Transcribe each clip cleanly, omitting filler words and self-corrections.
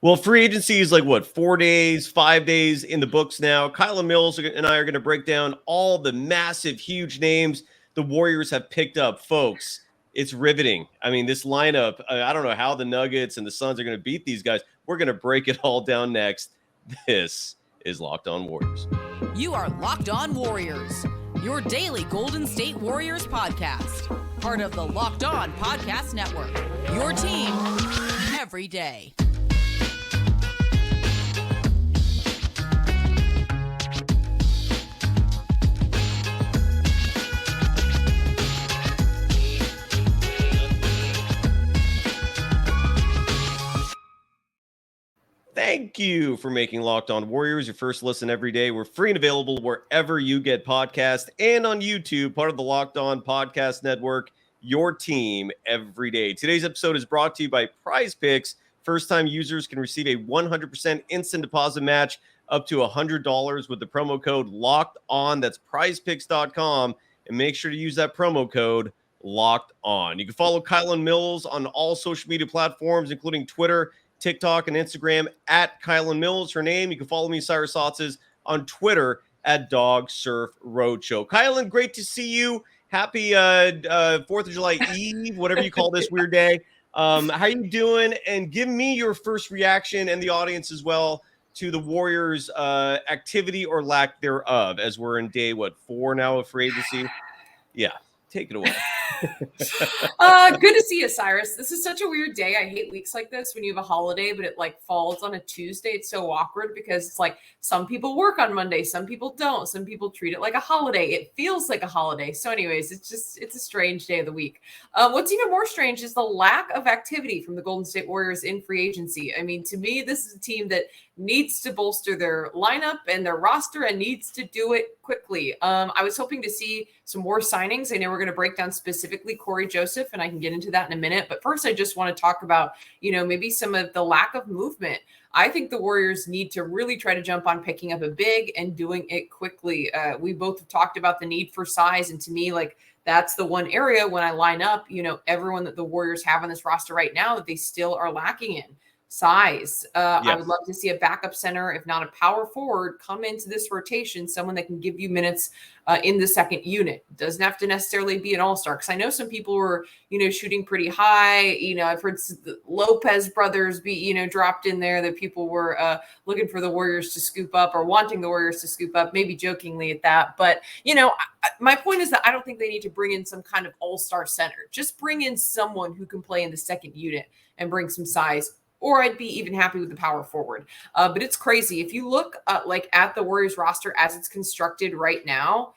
Well, free agency is like what, 4 days, 5 days in the books now. Kylen Mills and I are going to break down all the massive, huge names the Warriors have picked up, folks. It's riveting. I mean, this lineup, I don't know how the Nuggets and the Suns are going to beat these guys. We're going to break it all down next. This is Locked On Warriors. You are Locked On Warriors, your daily Golden State Warriors podcast. Part of the Locked On Podcast Network, your team every day. Thank you for making Locked On Warriors your first listen every day. We're free and available wherever you get podcasts and on YouTube, part of the Locked On Podcast Network, your team every day. Today's episode is brought to you by PrizePicks. First-time users can receive a 100% instant deposit match up to $100 with the promo code Locked On. That's PrizePicks.com, and make sure to use that promo code Locked On. You can follow Kylen Mills on all social media platforms, including Twitter, TikTok, and Instagram at Kylen Mills, her name. You can follow me, Cyrus, Saatsaz, on Twitter at Dog Surf Roadshow. Kylen, great to see you. Happy 4th of July Eve, whatever you call this weird day. How you doing? And give me your first reaction, and the audience as well, to the Warriors' activity or lack thereof, as we're in day, 4 now of free agency? Yeah, take it away. Good to see you, Cyrus. This is such a weird day. I hate weeks like this when you have a holiday, but it falls on a Tuesday. It's so awkward because it's like some people work on Monday, some people don't, some people treat it like a holiday. It feels like a holiday. So anyways, it's a strange day of the week. What's even more strange is the lack of activity from the Golden State Warriors in free agency. I mean, to me, this is a team that needs to bolster their lineup and their roster and needs to do it quickly. I was hoping to see some more signings. I know we're going to break down specifically Cory Joseph, and I can get into that in a minute. But first, I just want to talk about, maybe some of the lack of movement. I think the Warriors need to really try to jump on picking up a big and doing it quickly. We both have talked about the need for size. And to me, that's the one area when I line up, everyone that the Warriors have on this roster right now that they still are lacking in. Size. Yes. I would love to see a backup center, if not a power forward, come into this rotation, someone that can give you minutes in the second unit. Doesn't have to necessarily be an all-star, because I know some people were, shooting pretty high. I've heard the Lopez brothers be, dropped in there, that people were looking for the Warriors to scoop up, or wanting the Warriors to scoop up, maybe jokingly at that. But, my point is that I don't think they need to bring in some kind of all-star center. Just bring in someone who can play in the second unit and bring some size. Or I'd be even happy with the power forward. But it's crazy. If you look at the Warriors roster as it's constructed right now,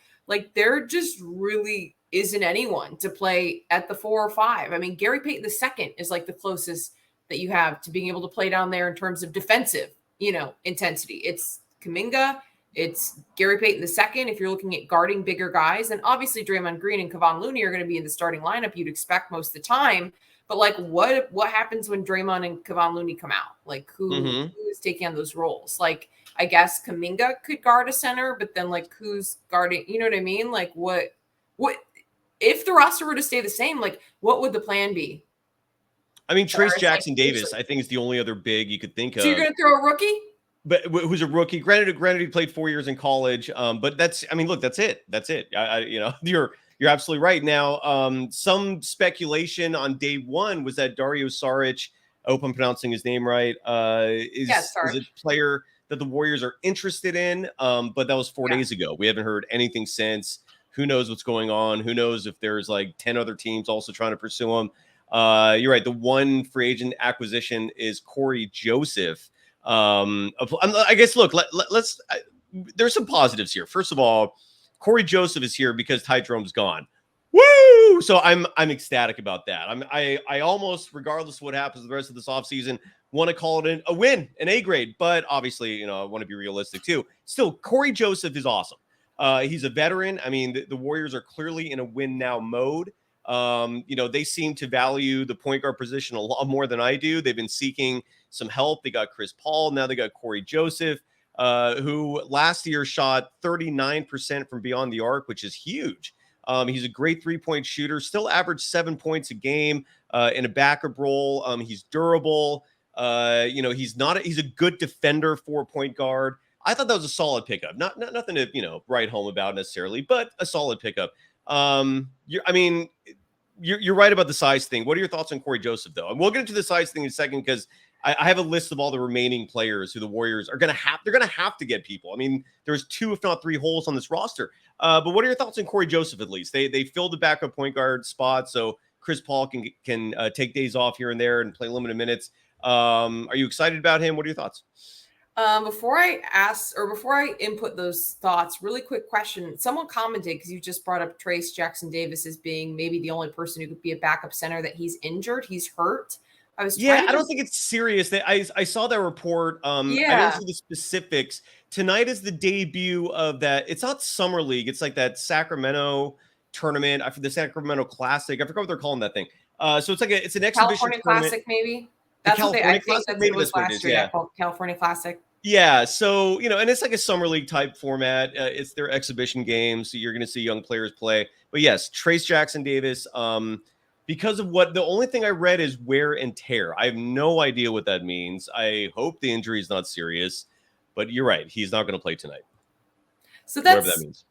there just really isn't anyone to play at the 4 or 5. I mean, Gary Payton II is the closest that you have to being able to play down there in terms of defensive, intensity. It's Kuminga, it's Gary Payton II. If you're looking at guarding bigger guys, and obviously Draymond Green and Kevon Looney are going to be in the starting lineup, you'd expect most of the time. But what happens when Draymond and Kevon Looney come out? Who is taking on those roles? I guess Kuminga could guard a center, but then who's guarding? You know what I mean? What if the roster were to stay the same? What would the plan be? I mean, Trace Jackson Davis, I think, is the only other big you could think of. So you're going to throw a rookie? But who's a rookie? Granted, he played 4 years in college. But that's it. That's it. You're absolutely right. Now, some speculation on day one was that Dario Saric, I hope I'm pronouncing his name right, is a player that the Warriors are interested in. But that was 4 days ago. We haven't heard anything since. Who knows what's going on? Who knows if there's 10 other teams also trying to pursue him? You're right. The one free agent acquisition is Cory Joseph. I guess, look, let's there's some positives here. First of all, Cory Joseph is here because Ty Jerome's gone. Woo! So I'm ecstatic about that. I almost, regardless of what happens the rest of this offseason, want to call it a win, an A grade. But obviously, I want to be realistic too. Still, Cory Joseph is awesome. He's a veteran. I mean, the Warriors are clearly in a win now mode. They seem to value the point guard position a lot more than I do. They've been seeking some help. They got Chris Paul. Now they got Cory Joseph, who last year shot 39% from beyond the arc, which is huge. He's a great three-point shooter, still averaged 7 points a game in a backup role. He's durable. He's a good defender for a point guard. I thought that was a solid pickup. Not nothing to write home about necessarily, but a solid pickup. You're right about the size thing. What are your thoughts on Cory Joseph, though? And we'll get into the size thing in a second because I have a list of all the remaining players who the Warriors are going to have. They're going to have to get people. I mean, there's 2, if not 3 holes on this roster. But what are your thoughts on Cory Joseph? At least they filled the backup point guard spot, so Chris Paul can take days off here and there and play limited minutes. Are you excited about him? What are your thoughts? Before I input those thoughts, really quick question. Someone commented, because you just brought up Trayce Jackson-Davis as being maybe the only person who could be a backup center, that he's injured. He's hurt. I don't think it's serious. I saw that report. I don't see the specifics. Tonight is the debut of that. It's not Summer League. It's like that Sacramento tournament. The Sacramento Classic. I forgot what they're calling that thing. So it's an exhibition California tournament. Classic, maybe. That's what I think that's what it was last year. Called California Classic. Yeah, so and it's like a summer league type format. It's their exhibition game, so you're going to see young players play. But yes, Trayce Jackson-Davis. Because of the only thing I read is wear and tear. I have no idea what that means. I hope the injury is not serious, but you're right. He's not going to play tonight. So whatever that means.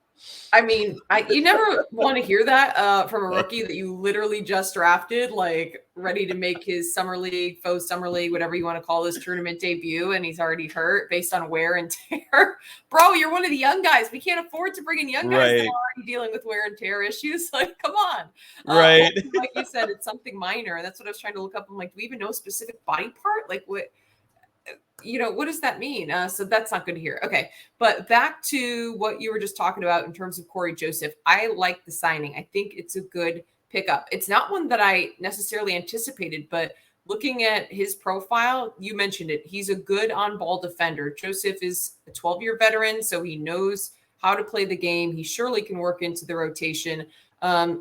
I mean, you never want to hear that from a rookie that you literally just drafted, like ready to make his summer league, faux summer league, whatever you want to call this tournament debut, and he's already hurt based on wear and tear. Bro, you're one of the young guys. We can't afford to bring in young guys that are already dealing with wear and tear issues. Like, come on. Right. Like you said, it's something minor. And that's what I was trying to look up. I'm like, do we even know a specific body part? Like, what does that mean? So that's not good to hear. Okay. But back to what you were just talking about in terms of Cory Joseph. I like the signing. I think it's a good pickup. It's not one that I necessarily anticipated, but looking at his profile, you mentioned it. He's a good on-ball defender. Joseph is a 12-year veteran, so he knows how to play the game. He surely can work into the rotation.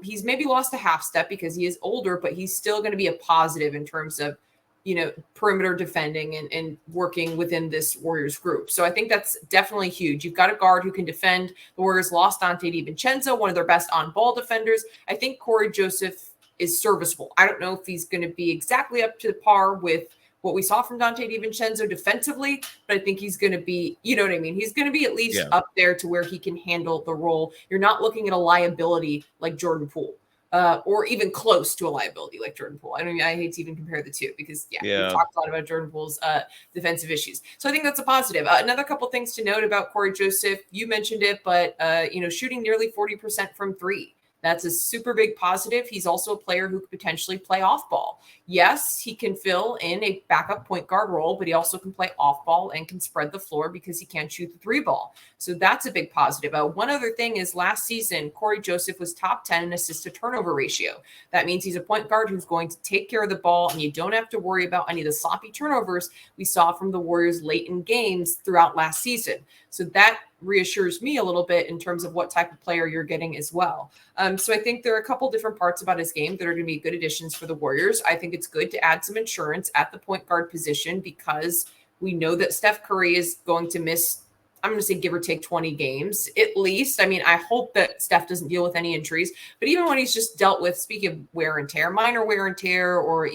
He's maybe lost a half step because he is older, but he's still going to be a positive in terms of perimeter defending and working within this Warriors group. So I think that's definitely huge. You've got a guard who can defend. The Warriors lost Donte DiVincenzo, one of their best on-ball defenders. I think Cory Joseph is serviceable. I don't know if he's going to be exactly up to par with what we saw from Donte DiVincenzo defensively, but I think he's going to be, you know what I mean? He's going to be at least up there to where he can handle the role. You're not looking at a liability like Jordan Poole. Or even close to a liability like Jordan Poole. I hate to even compare the two because, we've talked a lot about Jordan Poole's defensive issues. So I think that's a positive. Another couple things to note about Cory Joseph. You mentioned it, but, shooting nearly 40% from 3. That's a super big positive. He's also a player who could potentially play off ball. Yes, he can fill in a backup point guard role, but he also can play off ball and can spread the floor because he can't shoot the 3 ball. So that's a big positive. One other thing is last season, Cory Joseph was top 10 in assist to turnover ratio. That means he's a point guard who's going to take care of the ball, and you don't have to worry about any of the sloppy turnovers we saw from the Warriors late in games throughout last season. So that reassures me a little bit in terms of what type of player you're getting as well. So I think there are a couple different parts about his game that are going to be good additions for the Warriors. I think it's good to add some insurance at the point guard position because we know that Steph Curry is going to miss, I'm going to say give or take 20 games at least. I mean, I hope that Steph doesn't deal with any injuries, but even when he's just dealt with, speaking of wear and tear, minor wear and tear, or,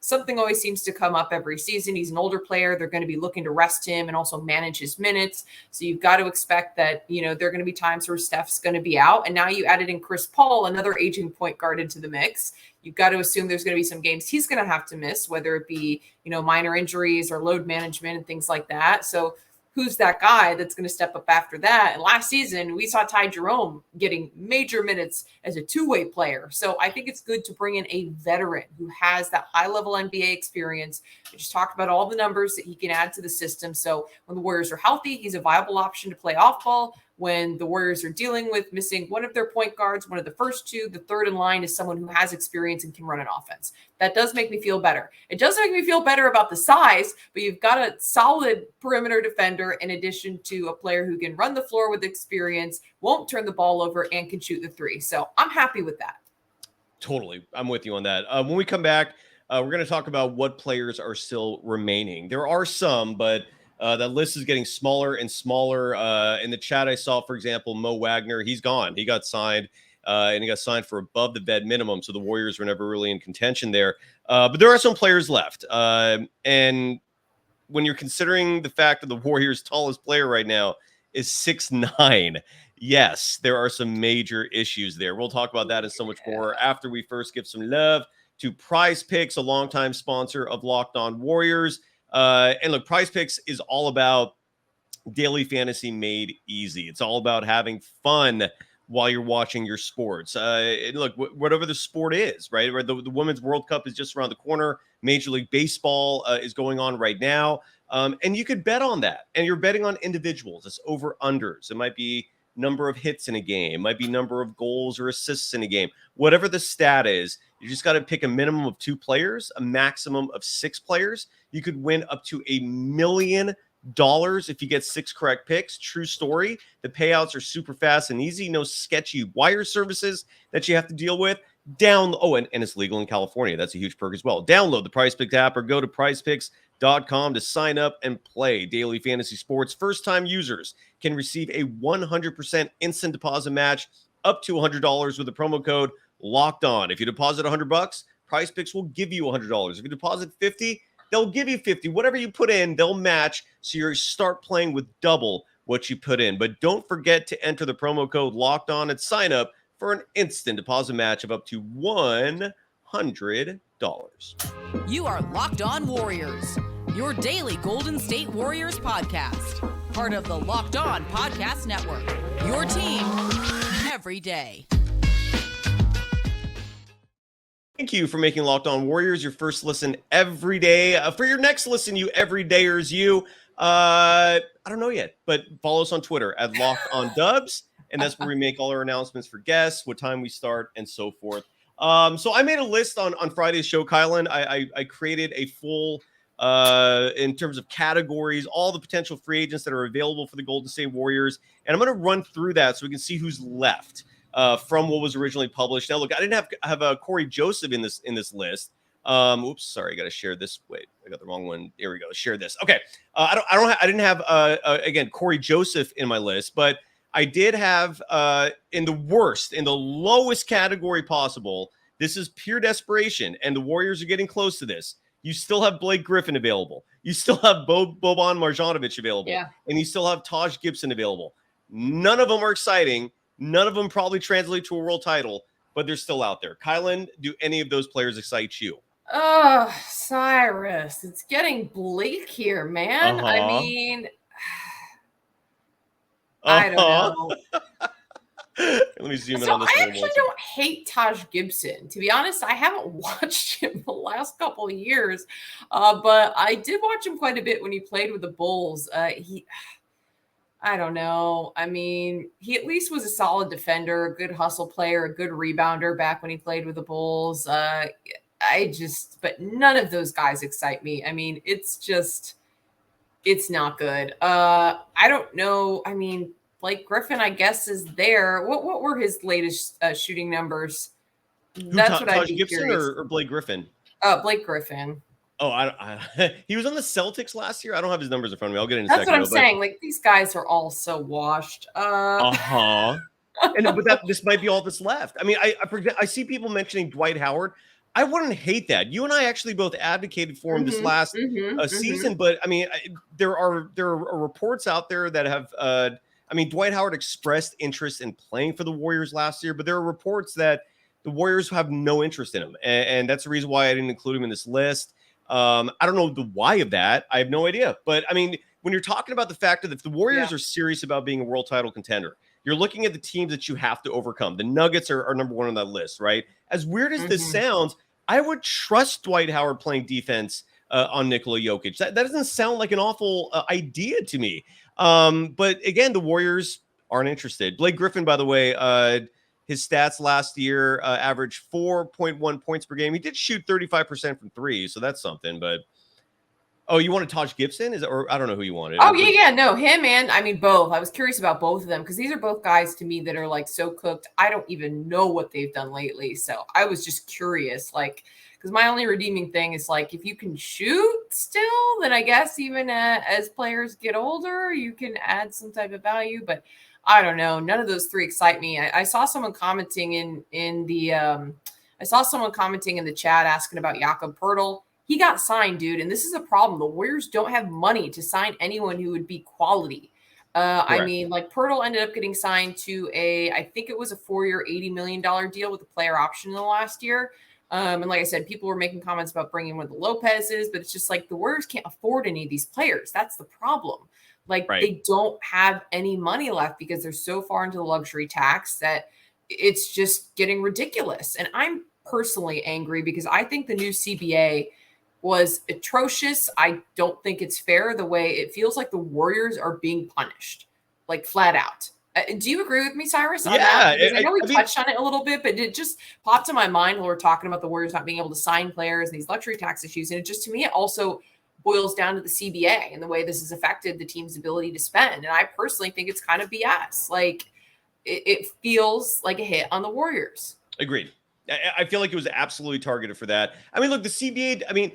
something always seems to come up every season. He's an older player. They're going to be looking to rest him and also manage his minutes. So you've got to expect that, there are going to be times where Steph's going to be out. And now you added in Chris Paul, another aging point guard, into the mix. You've got to assume there's going to be some games he's going to have to miss, whether it be, minor injuries or load management and things like that. So who's that guy that's going to step up after that? And last season, we saw Ty Jerome getting major minutes as a two-way player. So I think it's good to bring in a veteran who has that high-level NBA experience. I just talked about all the numbers that he can add to the system. So when the Warriors are healthy, he's a viable option to play off ball. When the Warriors are dealing with missing one of their point guards, one of the first two, the third in line is someone who has experience and can run an offense. That does make me feel better. It does make me feel better about the size, but you've got a solid perimeter defender in addition to a player who can run the floor with experience, won't turn the ball over, and can shoot the 3. So I'm happy with that. Totally. I'm with you on that. When we come back, we're going to talk about what players are still remaining. There are some, but that list is getting smaller and smaller. In the chat, I saw, for example, Mo Wagner. He's gone. He got signed. and he got signed for above the vet minimum. So the Warriors were never really in contention there. But there are some players left. And when you're considering the fact that the Warriors' tallest player right now is 6'9", yes, there are some major issues there. We'll talk about that and so much more after we first give some love to PrizePicks, a longtime sponsor of Locked On Warriors. And look, PrizePicks is all about daily fantasy made easy. It's all about having fun while you're watching your sports. And look, whatever the sport is, right? The Women's World Cup is just around the corner. Major League Baseball is going on right now. And you could bet on that. And you're betting on individuals. It's over-unders. It might be number of hits in a game. It might be number of goals or assists in a game. Whatever the stat is, you just got to pick a minimum of 2 players, a maximum of 6 players. You could win up to $1 million if you get 6 correct picks. True story. The payouts are super fast and easy. No sketchy wire services that you have to deal with. And it's legal in California. That's a huge perk as well. Download the PrizePicks app or go to prizepicks.com to sign up and play daily fantasy sports. First-time users can receive a 100% instant deposit match up to $100 with the promo code Locked On. If you deposit $100, PrizePicks will give you $100. If you deposit $50, they'll give you $50. Whatever you put in, they'll match. So you start playing with double what you put in. But don't forget to enter the promo code Locked On and sign up for an instant deposit match of up to $100. You are Locked On Warriors, your daily Golden State Warriors podcast. Part of the Locked On Podcast Network, your team every day. Thank you for making Locked On Warriors your first listen every day. For your next listen, you everydayers, I don't know yet, but follow us on Twitter at Locked On Dubs, and that's where we make all our announcements for guests, what time we start, and so forth. So I made a list on Friday's show, Kylen. I created a full, in terms of categories, all the potential free agents that are available for the Golden State Warriors, and I'm going to run through that so we can see who's left from what was originally published. Now, look, I didn't have a Cory Joseph in this list. Oops, sorry, I got to share this. Wait, I got the wrong one. Here we go. Share this. Okay, I didn't have again Cory Joseph in my list, but I did have in the lowest category possible. This is pure desperation, and the Warriors are getting close to this. You still have Blake Griffin available. You still have Boban Marjanovic available, and you still have Taj Gibson available. None of them are exciting. None of them probably translate to a world title, but they're still out there. Kylen, do any of those players excite you? Oh, Cyrus, it's getting bleak here, man. I mean, I don't know. Let me zoom in on this. I actually don't hate Taj Gibson. To be honest, I haven't watched him the last couple of years, but I did watch him quite a bit when he played with the Bulls. I don't know. I mean, he at least was a solid defender, a good hustle player, a good rebounder back when he played with the Bulls. But none of those guys excite me. I mean, it's not good. I don't know. I mean, Blake Griffin, I guess, is there. What were his latest shooting numbers? That's what I'd be Gibson curious. or Blake Griffin? Blake Griffin. Oh, he was on the Celtics last year. I don't have his numbers in front of me. I'll get in a That's second. That's what I'm saying. Like, these guys are all so washed. But this might be all that's left. I mean, I see people mentioning Dwight Howard. I wouldn't hate that. You and I actually both advocated for him this last season. But I mean, there are reports out there that have. Dwight Howard expressed interest in playing for the Warriors last year, but there are reports that the Warriors have no interest in him, and that's the reason why I didn't include him in this list. I don't know the why of that. I have no idea. But I mean, when you're talking about the fact that if the Warriors are serious about being a world title contender, you're looking at the teams that you have to overcome. The Nuggets are number one on that list, right? As weird as this sounds, I would trust Dwight Howard playing defense on Nikola Jokic. That doesn't sound like an awful idea to me. But again, the Warriors aren't interested. Blake Griffin, by the way, his stats last year averaged 4.1 points per game. He did shoot 35% from three, so that's something. But you wanted Taj Gibson? Or I don't know who you wanted. No, him and both. I was curious about both of them because these are both guys to me that are like so cooked. I don't even know what they've done lately, so I was just curious, like. Because my only redeeming thing is like if you can shoot still, then I guess even as players get older, you can add some type of value. But I don't know. None of those three excite me. I saw someone commenting in the chat asking about Jakob Poeltl. He got signed, dude, and this is a problem. The Warriors don't have money to sign anyone who would be quality. I mean, like Poeltl ended up getting signed to I think it was a 4-year, $80 million deal with a player option in the last year. And like I said, people were making comments about bringing one of the Lopez's, but it's just like the Warriors can't afford any of these players. That's the problem. Like they don't have any money left because they're so far into the luxury tax that it's just getting ridiculous. And I'm personally angry because I think the new CBA was atrocious. I don't think it's fair the way it feels like the Warriors are being punished, like flat out. Do you agree with me, Cyrus? On that? I know we touched on it a little bit, but it just popped in my mind when we're talking about the Warriors not being able to sign players and these luxury tax issues. And it just, to me, it also boils down to the CBA and the way this has affected the team's ability to spend. And I personally think it's kind of BS. Like it feels like a hit on the Warriors. Agreed. I feel like it was absolutely targeted for that. I mean, look, the CBA, I mean,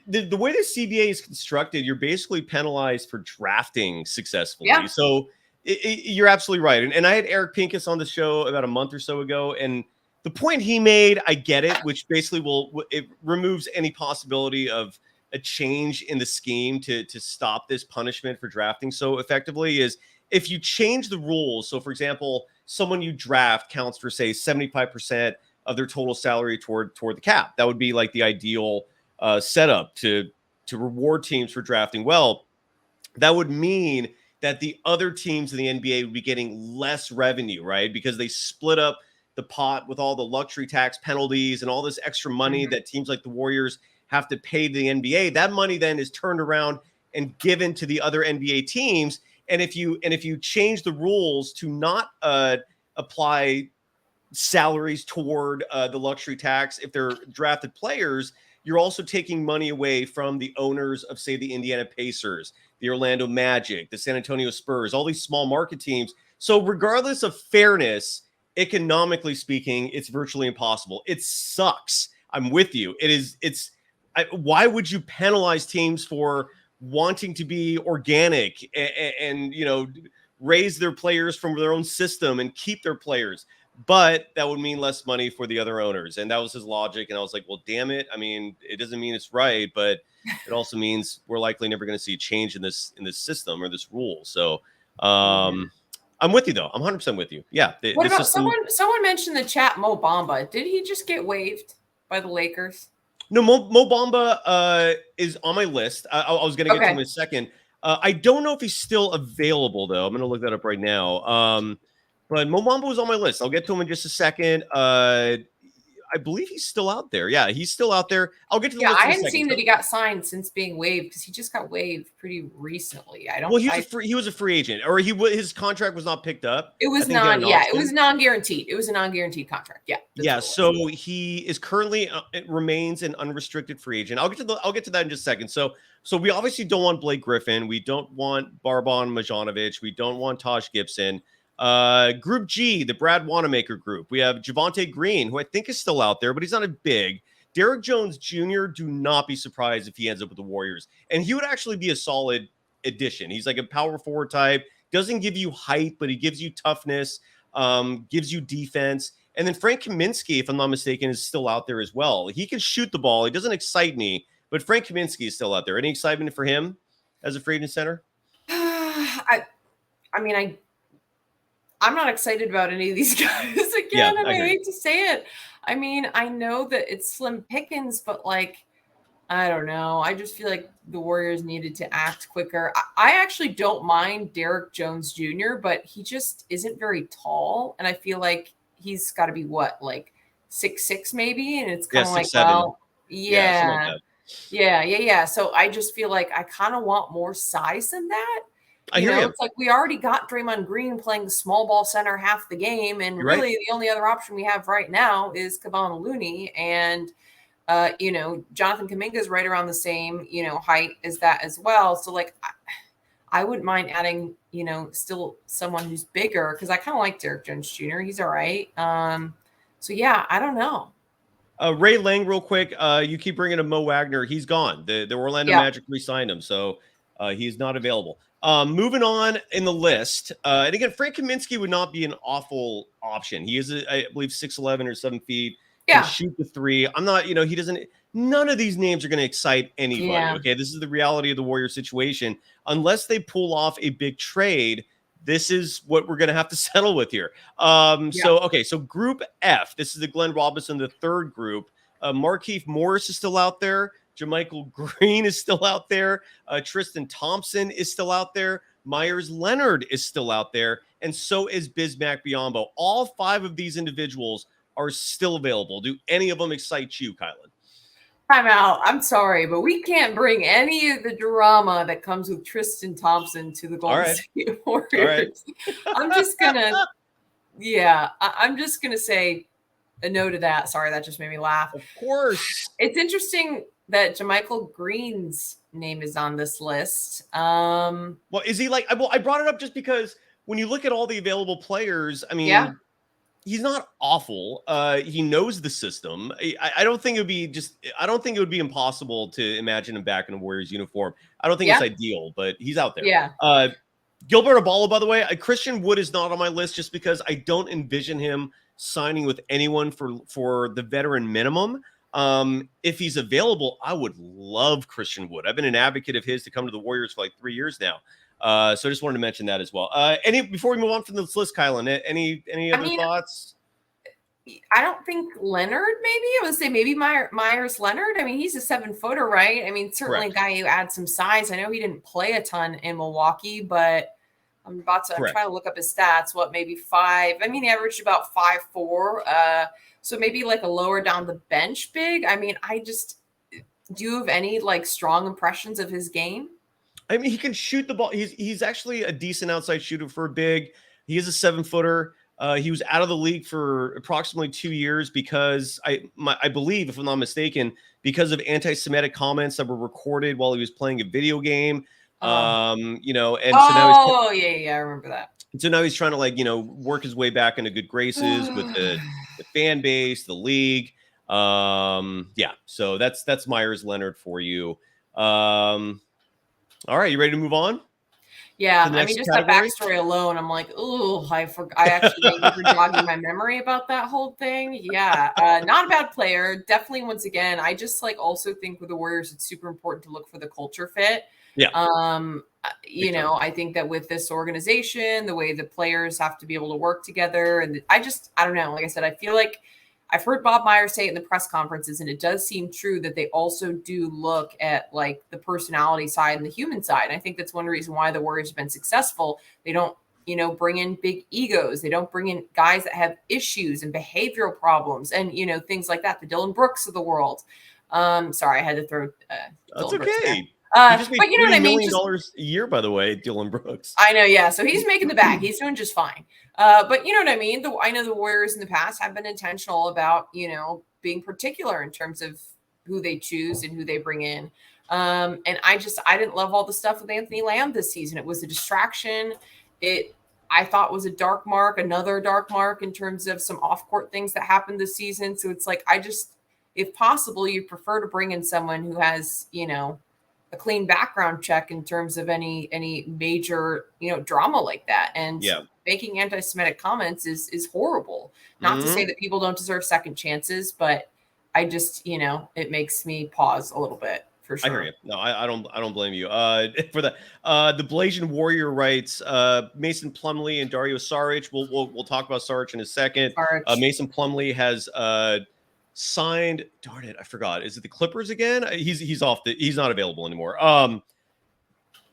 the way the CBA is constructed, you're basically penalized for drafting successfully. Yeah. So you're absolutely right. And I had Eric Pincus on the show about a month or so ago. And the point he made, I get it, which basically it removes any possibility of a change in the scheme to stop this punishment for drafting so effectively is if you change the rules. So, for example, someone you draft counts for, say, 75% of their total salary toward the cap. That would be like the ideal setup to reward teams for drafting well. That would mean that the other teams in the NBA would be getting less revenue, right? Because they split up the pot with all the luxury tax penalties and all this extra money that teams like the Warriors have to pay to the NBA. That money then is turned around and given to the other NBA teams. And if you change the rules to not apply salaries toward the luxury tax, if they're drafted players, you're also taking money away from the owners of, say, the Indiana Pacers, the Orlando Magic, the San Antonio Spurs, all these small market teams. So regardless of fairness, economically speaking, it's virtually impossible. It sucks. I'm with you. Why would you penalize teams for wanting to be organic and raise their players from their own system and keep their players? But that would mean less money for the other owners. And that was his logic. And I was like, well, damn it. I mean, it doesn't mean it's right, but it also means we're likely never going to see a change in this system or this rule. So I'm with you, though. I'm 100% with you. Yeah. What about someone mentioned the chat, Mo Bamba. Did he just get waived by the Lakers? No, Mo Bamba is on my list. I was going to get to him in a second. I don't know if he's still available, though. I'm going to look that up right now. But Mo Bamba was on my list. I'll get to him in just a second. I believe he's still out there. Yeah, he's still out there. I'll get to the list in a second. I hadn't seen that he got signed since being waived because he just got waived pretty recently. He was a free agent, or his contract was not picked up. It was it was non-guaranteed. It was a non-guaranteed contract. Yeah. Yeah. So he is currently remains an unrestricted free agent. I'll get to that in just a second. So we obviously don't want Blake Griffin. We don't want Boban Marjanovic. We don't want Taj Gibson. Group G, the Brad Wanamaker group. We have Javonte Green, who I think is still out there, but he's not a big. Derrick Jones Jr., do not be surprised if he ends up with the Warriors. And he would actually be a solid addition. He's like a power forward type, doesn't give you height, but he gives you toughness, gives you defense. And then Frank Kaminsky, if I'm not mistaken, is still out there as well. He can shoot the ball. He doesn't excite me, but Frank Kaminsky is still out there. Any excitement for him as a free agent center? I'm not excited about any of these guys again, and I hate to say it. I mean, I know that it's slim pickings, but I don't know. I just feel like the Warriors needed to act quicker. I actually don't mind Derrick Jones Jr., but he just isn't very tall, and I feel like he's got to be 6'6" maybe, and it's kind of 6'7". Yeah. So I just feel like I kind of want more size than that. It's like we already got Draymond Green playing the small ball center half the game. And really the only other option we have right now is Kevon Looney. And, Jonathan Kuminga is right around the same, height as that as well. So I wouldn't mind adding, still someone who's bigger because I kind of like Derrick Jones Jr. He's all right. So yeah, I don't know. Ray Lang, real quick. You keep bringing up Mo Wagner. He's gone. The Orlando Magic re-signed him. So He is not available. Moving on in the list, and again, Frank Kaminsky would not be an awful option. He is, I believe, 6'11" or 7 feet. Can Yeah. shoot the three. I'm not, he doesn't. None of these names are going to excite anybody. Yeah. Okay, this is the reality of the Warrior situation. Unless they pull off a big trade, this is what we're going to have to settle with here. So Group F. This is the Glenn Robinson, the third group. Markieff Morris is still out there. JaMychal Green is still out there. Tristan Thompson is still out there. Myers Leonard is still out there. And so is Bismack Biyombo. All 5 of these individuals are still available. Do any of them excite you, Kylen? Time out. I'm sorry, but we can't bring any of the drama that comes with Tristan Thompson to the Golden State Warriors. I'm just gonna, I'm just gonna say a no to that. Sorry, that just made me laugh. Of course. It's interesting that JaMychal Green's name is on this list. Well, is he like? Well, I brought it up just because when you look at all the available players, I mean, he's not awful. He knows the system. I don't think it would be I don't think it would be impossible to imagine him back in a Warriors uniform. I don't think it's ideal, but he's out there. Yeah. Gilbert Abalo, by the way, Christian Wood is not on my list just because I don't envision him signing with anyone for the veteran minimum. If he's available, I would love Christian Wood. I've been an advocate of his to come to the Warriors for like 3 years now. So I just wanted to mention that as well. Before we move on from this list, Kylen, any other thoughts? I don't think Leonard, maybe I would say maybe Myers Leonard. I mean, he's a 7-footer, right? I mean, certainly a guy who adds some size. I know he didn't play a ton in Milwaukee, but I'm trying to look up his stats. Maybe 5? I mean, he averaged about 5'4". So maybe like a lower down the bench big. I mean, do you have any like strong impressions of his game? I mean, he can shoot the ball. He's actually a decent outside shooter for a big. He is a 7-footer. He was out of the league for approximately 2 years because I believe, if I'm not mistaken, because of anti-Semitic comments that were recorded while he was playing a video game. So now I remember that. So now he's trying to work his way back into good graces with the fan base, the league. So that's Myers Leonard for you. All right, you ready to move on? Yeah, I mean, just that backstory alone, I'm like, oh, I actually thank you for jogging my memory about that whole thing. Yeah, not a bad player. Definitely, once again, I just also think with the Warriors, it's super important to look for the culture fit. Yeah. I think that with this organization, the way the players have to be able to work together, and I don't know. Like I said, I feel like I've heard Bob Myers say it in the press conferences, and it does seem true that they also do look at the personality side and the human side. And I think that's one reason why the Warriors have been successful. They don't, bring in big egos. They don't bring in guys that have issues and behavioral problems and, things like that. The Dylan Brooks of the world. Sorry, I had to throw. That's okay. But you know what I mean? $1 million a year, by the way, Dylan Brooks. I know, yeah. So he's making the bag. He's doing just fine. But you know what I mean? I know the Warriors in the past have been intentional about, being particular in terms of who they choose and who they bring in. And I didn't love all the stuff with Anthony Lamb this season. It was a distraction. I thought was another dark mark in terms of some off-court things that happened this season. So it's if possible, you prefer to bring in someone who has, a clean background check in terms of any major, drama like that. And making anti-Semitic comments is horrible. Not to say that people don't deserve second chances, but I just, it makes me pause a little bit for sure. I hear you. No, I don't blame you. For the Blasian Warrior writes, Mason Plumlee and Dario Saric. We'll talk about Saric in a second. Mason Plumlee has signed, darn it, I forgot. Is it the Clippers again? He's not available anymore.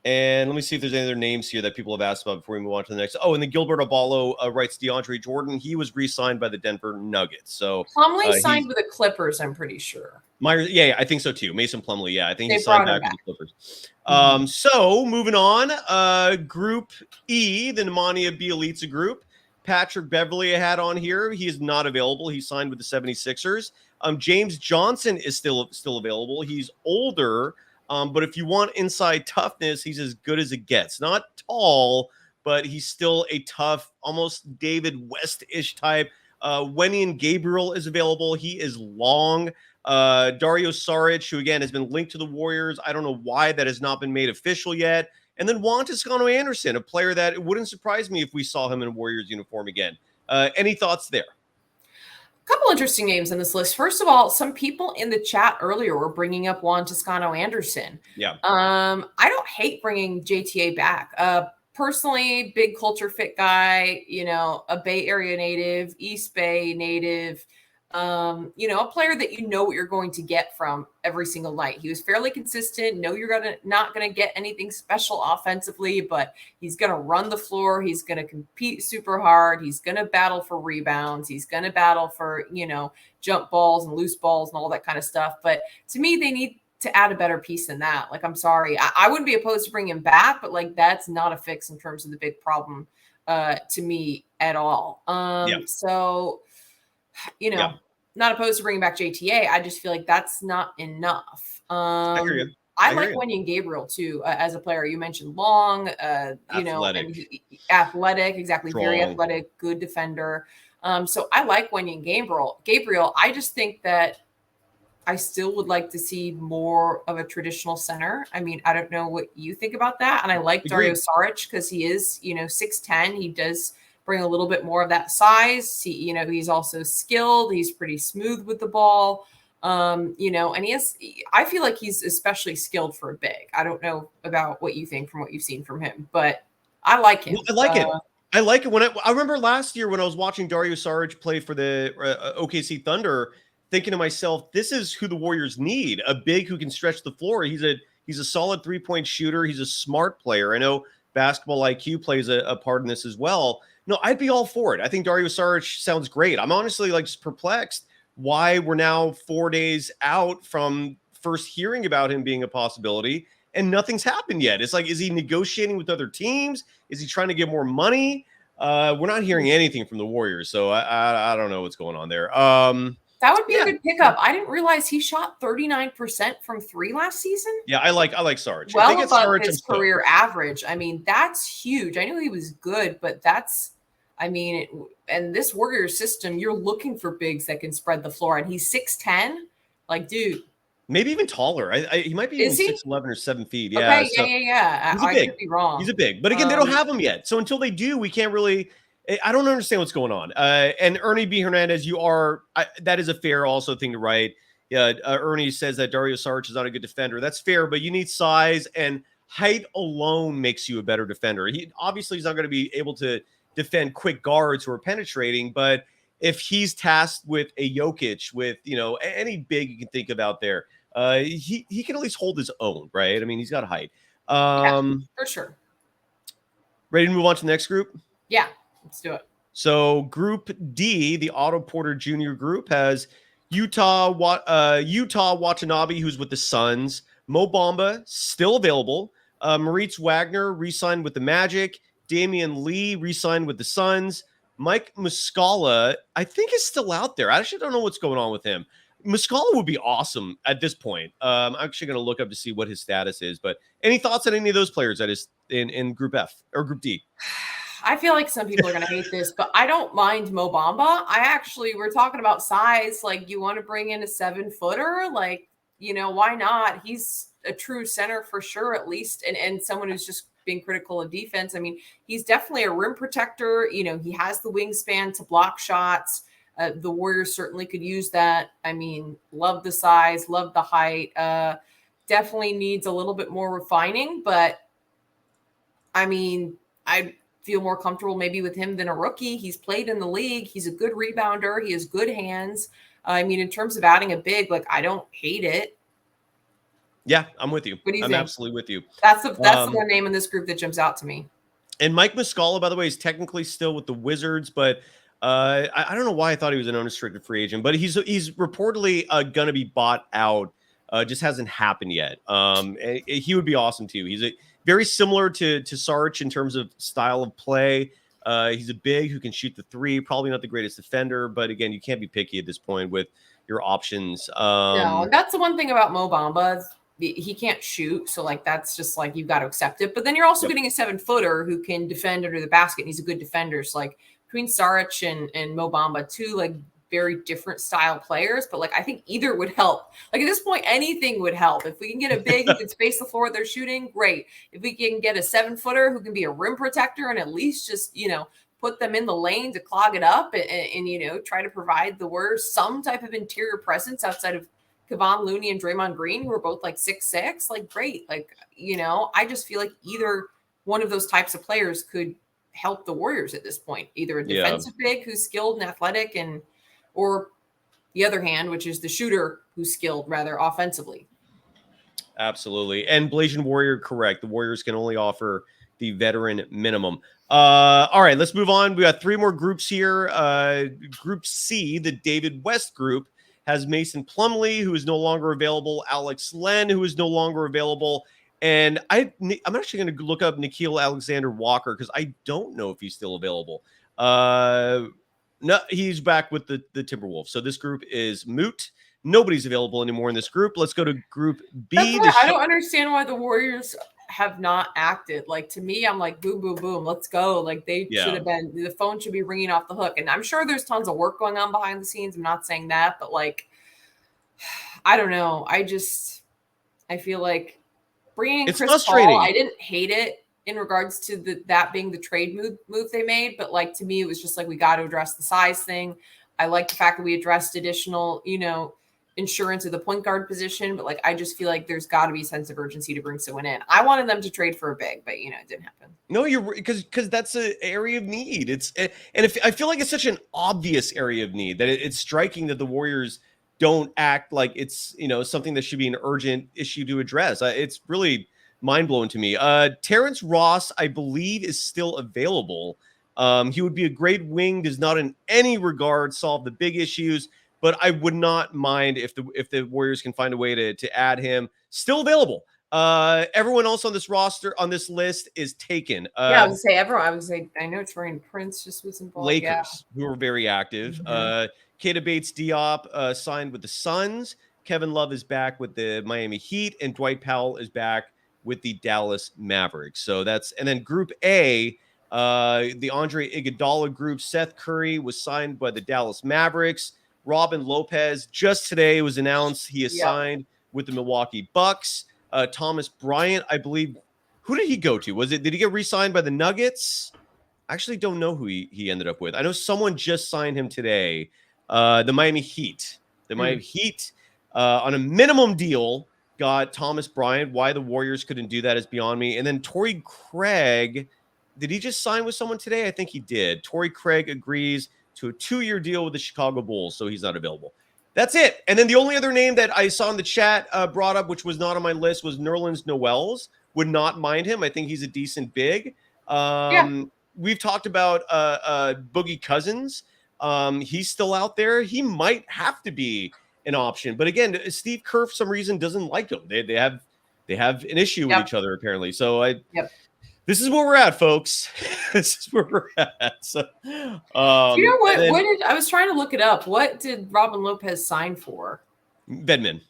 And let me see if there's any other names here that people have asked about before we move on to the next. Oh, and then Gilbert Abalo writes DeAndre Jordan. He was re-signed by the Denver Nuggets. So Plumlee signed with the Clippers, I'm pretty sure. Myers, yeah, I think so too. Mason Plumlee, yeah, I think he signed back with the Clippers. So moving on, Group E, the Nemanja Bjelica group. Patrick Beverley I had on here. He is not available. He signed with the 76ers. James Johnson is still available. He's older, but if you want inside toughness, he's as good as it gets. Not tall, but he's still a tough, almost David West-ish type. Wenyen Gabriel is available. He is long. Dario Saric, who again has been linked to the Warriors. I don't know why that has not been made official yet. And then Juan Toscano-Anderson, a player that it wouldn't surprise me if we saw him in a Warriors uniform again. Any thoughts there? Couple interesting names in this list. First of all, some people in the chat earlier were bringing up Juan Toscano-Anderson. Yeah. I don't hate bringing JTA back. Personally, big culture fit guy, a Bay Area native, East Bay native, a player that you know what you're going to get from every single night. He was fairly consistent. No, you're not gonna get anything special offensively, but he's gonna run the floor. He's gonna compete super hard. He's gonna battle for rebounds. He's gonna battle for jump balls and loose balls and all that kind of stuff. But to me, they need to add a better piece than that. Like, I'm sorry, I wouldn't be opposed to bringing him back, but like that's not a fix in terms of the big problem to me at all. So. Not opposed to bringing back JTA. I just feel like that's not enough. I hear you. I like Wenyen Gabriel too as a player. You mentioned long, athletic, exactly, strong. Very athletic, good defender. So I like Wenyen Gabriel. I just think that I still would like to see more of a traditional center. I mean, I don't know what you think about that. And I like Dario Saric because he is, 6'10". He does bring a little bit more of that size. He's also skilled. He's pretty smooth with the ball. And I feel like he's especially skilled for a big. I don't know about what you think from what you've seen from him, but I like him. I like it. I like it. When I remember last year when I was watching Dario Saric play for the OKC Thunder, thinking to myself, this is who the Warriors need, a big who can stretch the floor. He's a solid 3-point shooter. He's a smart player. I know basketball IQ plays a part in this as well. No, I'd be all for it. I think Dario Saric sounds great. I'm honestly just perplexed why we're now 4 days out from first hearing about him being a possibility and nothing's happened yet. It's like, is he negotiating with other teams? Is he trying to get more money? We're not hearing anything from the Warriors, so I don't know what's going on there. That would be a good pickup. I didn't realize he shot 39% from three last season. Yeah, I like Saric. Well, I think above his career average. I mean, that's huge. I knew he was good, but and this Warriors system, you're looking for bigs that can spread the floor, and he's 6'10". Like, dude. Maybe even taller. He might be even 6'11" or 7 feet. Yeah. Okay, so yeah. I could be wrong. He's a big. But again, they don't have him yet. So until they do, we can't really – I don't understand what's going on. And Ernie B. Hernandez, that is a fair also thing to write. Yeah, Ernie says that Dario Saric is not a good defender. That's fair, but you need size, and height alone makes you a better defender. He's not going to be able to defend quick guards who are penetrating, but if he's tasked with a Jokic, with any big you can think of out there, he can at least hold his own, right? I mean, he's got height. For sure. Ready to move on to the next group? Yeah, let's do it. So Group D, the Otto Porter Jr. group, has Utah Watanabe, who's with the Suns. Mo Bamba, still available. Moritz Wagner re-signed with the Magic. Damian Lee re-signed with the Suns. Mike Muscala, I think, is still out there. I actually don't know what's going on with him. Muscala would be awesome at this point. I'm actually going to look up to see what his status is. But any thoughts on any of those players that is in Group F or Group D? I feel like some people are going to hate this, but I don't mind Mo Bamba. We're talking about size. Like, you want to bring in a 7-footer? Like, why not? He's a true center for sure, at least. And someone who's just being critical of defense. I mean, he's definitely a rim protector. He has the wingspan to block shots. The Warriors certainly could use that. I mean, love the size, love the height. Definitely needs a little bit more refining, but I mean, I feel more comfortable maybe with him than a rookie. He's played in the league. He's a good rebounder. He has good hands. I mean, in terms of adding a big, I don't hate it. Yeah, I'm with you. What do you I'm think? absolutely with you. That's the one name in this group that jumps out to me. And Mike Muscala, by the way, is technically still with the Wizards, but I don't know why I thought he was an unrestricted free agent, but he's reportedly going to be bought out. Just hasn't happened yet. He would be awesome too. He's very similar to Saric in terms of style of play. He's a big who can shoot the three. Probably not the greatest defender, but again, you can't be picky at this point with your options. No, that's the one thing about Mo Bamba. He can't shoot, so that's just you've got to accept it. But then you're also getting a 7-footer who can defend under the basket, and he's a good defender. So between Saric and Mo Bamba, two like very different style players, but like I think either would help. Like at this point, anything would help. If we can get a big who can space the floor with their shooting, great. If we can get a 7-footer who can be a rim protector and at least just, put them in the lane to clog it up and try to provide the Warriors some type of interior presence outside of Kevon Looney and Draymond Green, who are both like 6'6", like great. Like, I just feel like either one of those types of players could help the Warriors at this point, either a defensive big who's skilled and athletic or the other hand, which is the shooter who's skilled rather offensively. Absolutely. And Blasian Warrior, correct. The Warriors can only offer the veteran minimum. All right, let's move on. We got 3 more groups here. Group C, the David West group, has Mason Plumlee, who is no longer available, Alex Len, who is no longer available, and I'm actually going to look up Nickeil Alexander-Walker because I don't know if he's still available. No, he's back with the Timberwolves. So this group is moot. Nobody's available anymore in this group. Let's go to Group B. I don't understand why the Warriors have not acted. Like, to me, I'm like, boom, boom, boom, let's go. Like, they should have been, the phone should be ringing off the hook. And I'm sure there's tons of work going on behind the scenes. I'm not saying that, but like, I don't know. I feel like bringing Chris Paul, I didn't hate it in regards to that being the trade move they made. But like, to me, it was just like, we got to address the size thing. I like the fact that we addressed additional, insurance of the point guard position, but like I just feel like there's got to be a sense of urgency to bring someone in. I wanted them to trade for a big, but it didn't happen. No, you're because that's an area of need. I feel like it's such an obvious area of need that it's striking that the Warriors don't act like it's something that should be an urgent issue to address. It's really mind blowing to me. Terrence Ross, I believe, is still available. He would be a great wing. Does not in any regard solve the big issues. But I would not mind if the Warriors can find a way to add him. Still available. Everyone else on this roster, on this list, is taken. I would say everyone. I would say I know Torian Prince just was involved. Lakers, who are very active. Mm-hmm. Keita Bates-Diop signed with the Suns. Kevin Love is back with the Miami Heat, and Dwight Powell is back with the Dallas Mavericks. So and then Group A, the Andre Iguodala group. Seth Curry was signed by the Dallas Mavericks. Robin Lopez, just today was announced he is signed with the Milwaukee Bucks. Thomas Bryant, I believe, who did he go to? Did he get re-signed by the Nuggets? I actually don't know who he ended up with. I know someone just signed him today. The Miami Heat. The Miami Heat on a minimum deal got Thomas Bryant. Why the Warriors couldn't do that is beyond me. And then Torrey Craig, did he just sign with someone today? I think he did. Torrey Craig agrees to a 2-year deal with the Chicago Bulls, so he's not available. That's it. And then the only other name that I saw in the chat brought up, which was not on my list, was Nerlens Noel's. Would not mind him. I think he's a decent big. We've talked about Boogie Cousins. He's still out there. He might have to be an option. But again, Steve Kerr, for some reason, doesn't like him. They have an issue with each other, apparently. So this is where we're at, folks. This is where we're at. So, what? I was trying to look it up. What did Robin Lopez sign for? Bedman.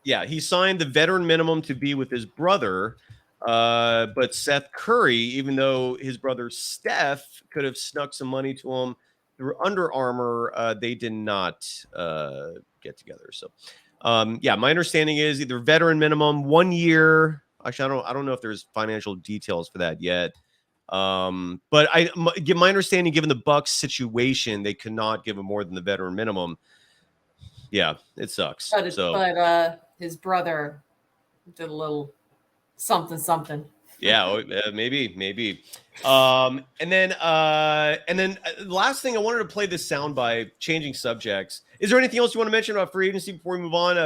Yeah, he signed the veteran minimum to be with his brother. But Seth Curry, even though his brother Steph could have snuck some money to him through Under Armour, they did not get together. So, my understanding is either veteran minimum, 1 year. Actually, I don't know if there's financial details for that yet. But my understanding, given the Bucks situation, they could not give him more than the veteran minimum. Yeah, it sucks. But his brother did a little something. Yeah, maybe. And then the last thing I wanted to play this sound by changing subjects. Is there anything else you want to mention about free agency before we move on?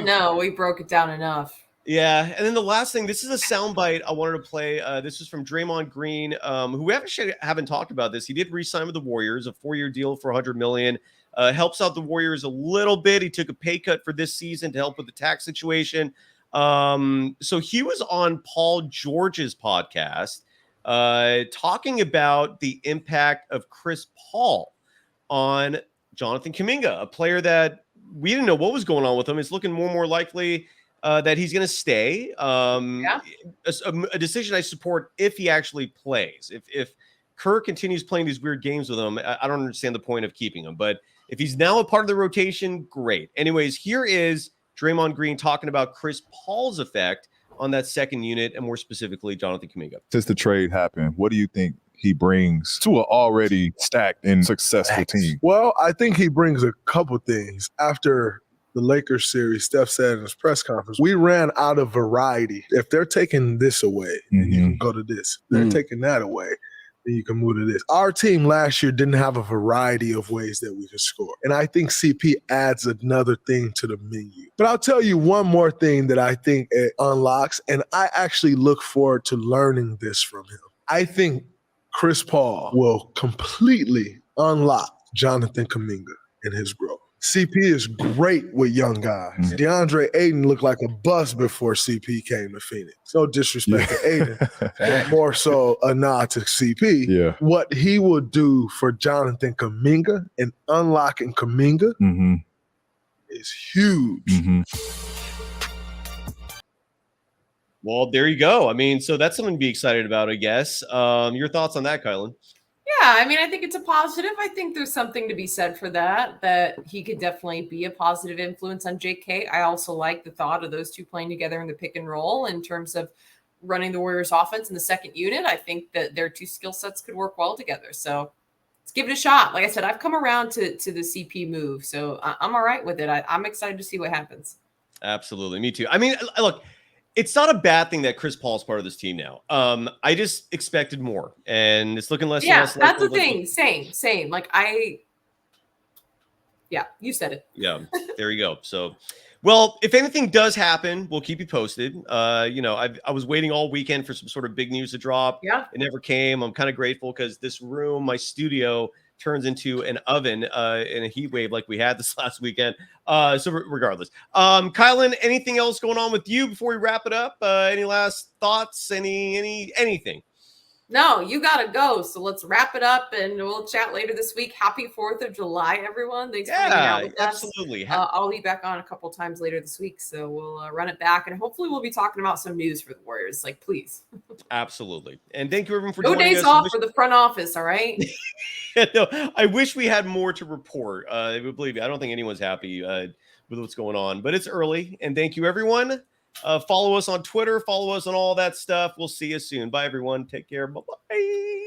No, we broke it down enough. Yeah, and then the last thing, this is a soundbite I wanted to play. This is from Draymond Green, who we haven't talked about this. He did re-sign with the Warriors, a 4-year deal for $100 million. Helps out the Warriors a little bit. He took a pay cut for this season to help with the tax situation. So he was on Paul George's podcast talking about the impact of Chris Paul on Jonathan Kuminga, a player that we didn't know what was going on with him. It's looking more and more likely that he's going to stay. A decision I support if he actually plays. If Kerr continues playing these weird games with him, I don't understand the point of keeping him. But if he's now a part of the rotation, great. Anyways, here is Draymond Green talking about Chris Paul's effect on that second unit, and more specifically, Jonathan Kuminga. Since the trade happened, what do you think he brings to an already stacked and successful team? Well, I think he brings a couple things. After the Lakers series, Steph said in his press conference, we ran out of variety. If they're taking this away, then you can go to this. If they're taking that away, then you can move to this. Our team last year didn't have a variety of ways that we could score. And I think CP adds another thing to the menu. But I'll tell you one more thing that I think it unlocks, and I actually look forward to learning this from him. I think Chris Paul will completely unlock Jonathan Kuminga and his growth. CP is great with young guys. DeAndre Ayton looked like a bust before CP came to Phoenix. No disrespect to Ayton, but more so a nod to CP. Yeah. What he will do for Jonathan Kuminga and unlocking Kuminga is huge. Well, there you go. I mean, so that's something to be excited about, I guess. Your thoughts on that, Kylen? Yeah, I mean, I think it's a positive. I think there's something to be said for that he could definitely be a positive influence on JK. I also like the thought of those two playing together in the pick and roll in terms of running the Warriors offense in the second unit. I think that their two skill sets could work well together. So let's give it a shot. Like I said, I've come around to the CP move, so I'm all right with it. I'm excited to see what happens. Absolutely. Me too. I mean, look, it's not a bad thing that Chris Paul is part of this team now. I just expected more, and it's looking less. Yeah, and less that's the likely. thing. Same. Like yeah, you said it. Yeah, there you go. So, well, if anything does happen, we'll keep you posted. I was waiting all weekend for some sort of big news to drop. Yeah, it never came. I'm kind of grateful because this room, my studio, turns into an oven in a heat wave like we had this last weekend. So regardless, Kylen, anything else going on with you before we wrap it up? Any last thoughts? Anything? No, you gotta go. So let's wrap it up, and we'll chat later this week. Happy 4th of July, everyone! Thanks for hanging out with us. Absolutely. I'll be back on a couple times later this week, so we'll run it back, and hopefully we'll be talking about some news for the Warriors. Like, please. Absolutely, and thank you everyone for no joining days us. off for the front office. All right. No, I wish we had more to report. Believe me, I don't think anyone's happy with what's going on, but it's early. And thank you, everyone. Follow us on Twitter. Follow us on all that stuff. We'll see you soon. Bye, everyone. Take care. Bye-bye.